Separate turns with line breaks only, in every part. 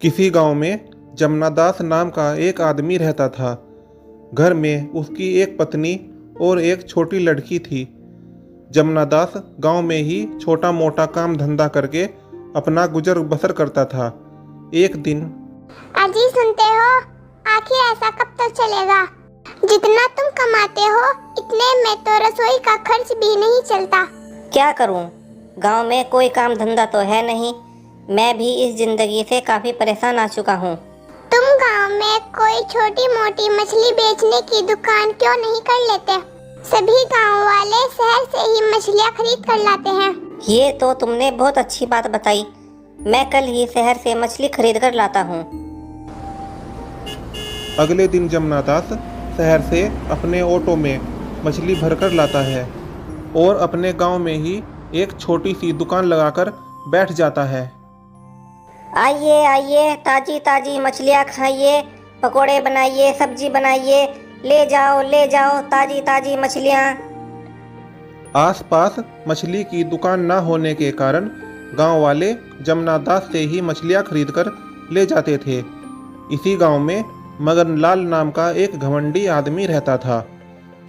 किसी गांव में जमनादास नाम का एक आदमी रहता था। घर में उसकी एक पत्नी और एक छोटी लड़की थी। जमनादास गांव में ही छोटा मोटा काम धंधा करके अपना गुजर बसर करता था। एक दिन,
अजी सुनते हो, आखिर ऐसा कब तक चलेगा? जितना तुम कमाते हो इतने में तो रसोई का खर्च भी नहीं चलता।
क्या करूं? गांव में कोई काम धंधा तो है नहीं। मैं भी इस जिंदगी से काफी परेशान आ चुका हूं।
तुम गांव में कोई छोटी मोटी मछली बेचने की दुकान क्यों नहीं कर लेते? सभी गांव वाले शहर से ही मछलियां खरीद कर लाते हैं।
ये तो तुमने बहुत अच्छी बात बताई। मैं कल ही शहर से मछली खरीद कर लाता हूँ।
अगले दिन जमनादास शहर से अपने ऑटो में मछली भरकर लाता है और अपने गांव में ही एक छोटी सी दुकान लगाकर बैठ जाता है।
आइए आइए, ताजी ताजी मछलियाँ खाइए, पकोड़े बनाइए, सब्जी बनाइए, ले जाओ ताजी ताजी मछलियाँ।
आसपास मछली की दुकान न होने के कारण गांव वाले जमनादास से ही मछलियां खरीदकर ले जाते थे। इसी गांव में मगनलाल नाम का एक घमंडी आदमी रहता था।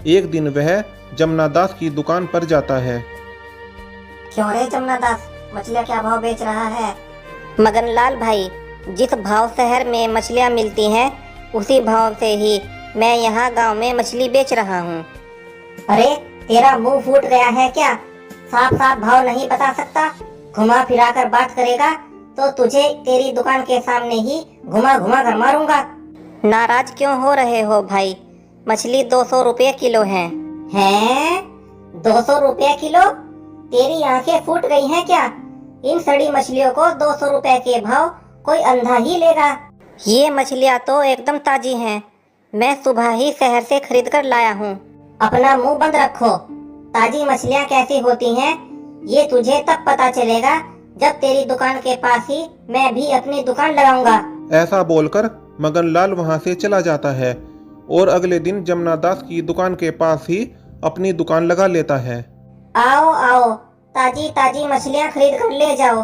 एक दिन वह जमनादास की दुकान पर जाता है।
क्यों रे जमनादास, मछलियाँ क्या भाव बेच रहा है? मगनलाल भाई, जिस भाव शहर में मछलियाँ मिलती हैं उसी भाव से ही मैं यहाँ गांव में मछली बेच रहा हूँ। अरे तेरा मुंह फूट गया है क्या? साफ साफ भाव नहीं बता सकता? घुमा फिरा कर बात करेगा तो तुझे तेरी दुकान के सामने ही घुमा घुमा कर मारूंगा। नाराज क्यों हो रहे हो भाई? मछली 200 रुपये किलो है। हैं? 200 रुपये किलो? तेरी आंखें फूट गई हैं क्या? इन सड़ी मछलियों को 200 रुपए के भाव कोई अंधा ही लेगा। ये मछलियाँ तो एकदम ताजी हैं। मैं सुबह ही शहर से खरीद कर लाया हूँ। अपना मुंह बंद रखो। ताजी मछलियाँ कैसी होती हैं ये तुझे तब पता चलेगा जब तेरी दुकान के पास ही मैं भी अपनी दुकान लगाऊंगा। ऐसा
बोलकर मगनलाल वहां से चला जाता है और अगले दिन जमनादास की दुकान के पास ही अपनी दुकान लगा लेता है।
आओ आओ, ताजी ताजी मछलियाँ खरीद कर ले जाओ।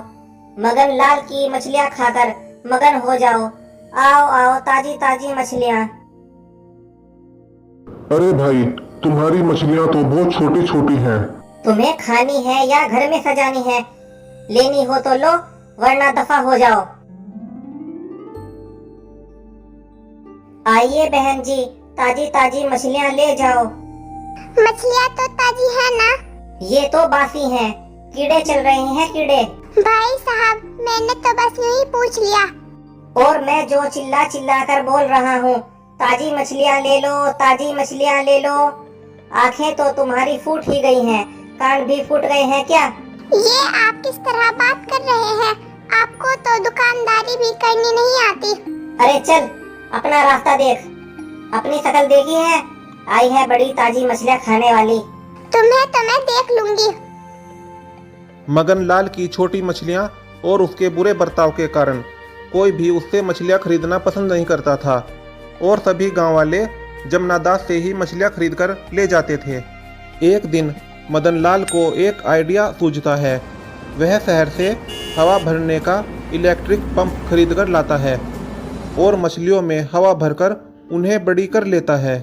मगनलाल की मछलियाँ खाकर मगन हो जाओ। आओ आओ, ताजी ताजी मछलियाँ।
अरे भाई, तुम्हारी मछलियाँ तो बहुत छोटी छोटी हैं।
तुम्हें खानी है या घर में सजानी है? लेनी हो तो लो, वरना दफा हो जाओ। आइए बहन जी, ताजी ताजी मछलियाँ ले जाओ।
मछलियाँ तो ताजी है ना?
ये तो बासी हैं, कीड़े चल रहे हैं कीड़े।
भाई साहब, मैंने तो बस यूं ही पूछ लिया।
और मैं जो चिल्ला चिल्ला कर बोल रहा हूँ, ताजी मछलियाँ ले लो, ताजी मछलियाँ ले लो। आंखें तो तुम्हारी फूट ही गई हैं, कान भी फूट गए हैं क्या?
ये आप किस तरह बात कर रहे हैं? आपको तो दुकानदारी भी करनी नहीं आती।
अरे चल, अपना रास्ता देख। अपनी शक्ल देखी है? आई है बड़ी ताजी मछलियाँ खाने वाली।
तुम्हें तो मैं देख लूंगी।
मगनलाल की छोटी मछलियां और उसके बुरे बर्ताव के कारण कोई भी उससे मछलियां खरीदना पसंद नहीं करता था और सभी गांव वाले जमनादास से ही मछलियां खरीदकर ले जाते थे। एक दिन मदनलाल को एक आइडिया सूझता है। वह शहर से हवा भरने का इलेक्ट्रिक पंप खरीदकर लाता है और मछलियों में हवा भरकर उन्हें बड़ी कर लेता है।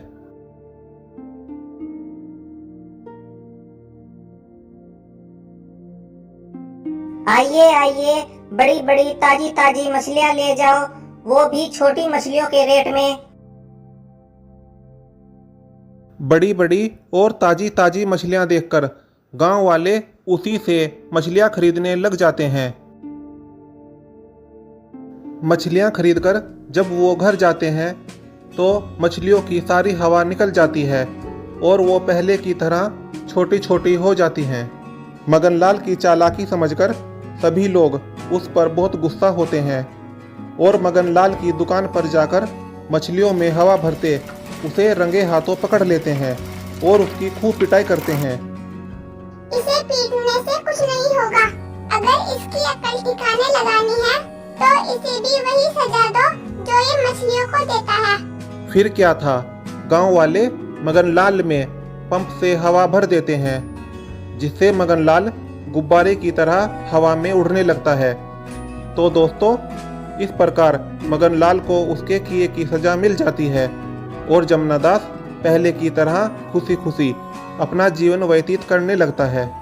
आइए आइए, बड़ी बड़ी ताजी ताजी मछलियाँ ले जाओ, वो भी छोटी मछलियों के रेट में।
बड़ी बड़ी और ताजी ताजी मछलियां देखकर गांव वाले उसी से मछलियां खरीदने लग जाते हैं। मछलियां खरीदकर जब वो घर जाते हैं तो मछलियों की सारी हवा निकल जाती है और वो पहले की तरह छोटी छोटी हो जाती हैं। मगनलाल की चालाकी समझकर सभी लोग उस पर बहुत गुस्सा होते हैं और मगनलाल की दुकान पर जाकर मछलियों में हवा भरते उसे रंगे हाथों पकड़ लेते हैं और उसकी खूब पिटाई करते हैं।
इसे पीटने से कुछ नहीं होगा। अगर इसकी अकल ठिकाने लगानी है तो इसे भी वही सजा दो जो ये मछलियों को देता है।
फिर क्या था, गांव वाले मगनलाल में पंप से हवा भर देते हैं जिससे मगनलाल गुब्बारे की तरह हवा में उड़ने लगता है। तो दोस्तों, इस प्रकार मगनलाल को उसके किए की सजा मिल जाती है और जमुना दास पहले की तरह खुशी खुशी अपना जीवन व्यतीत करने लगता है।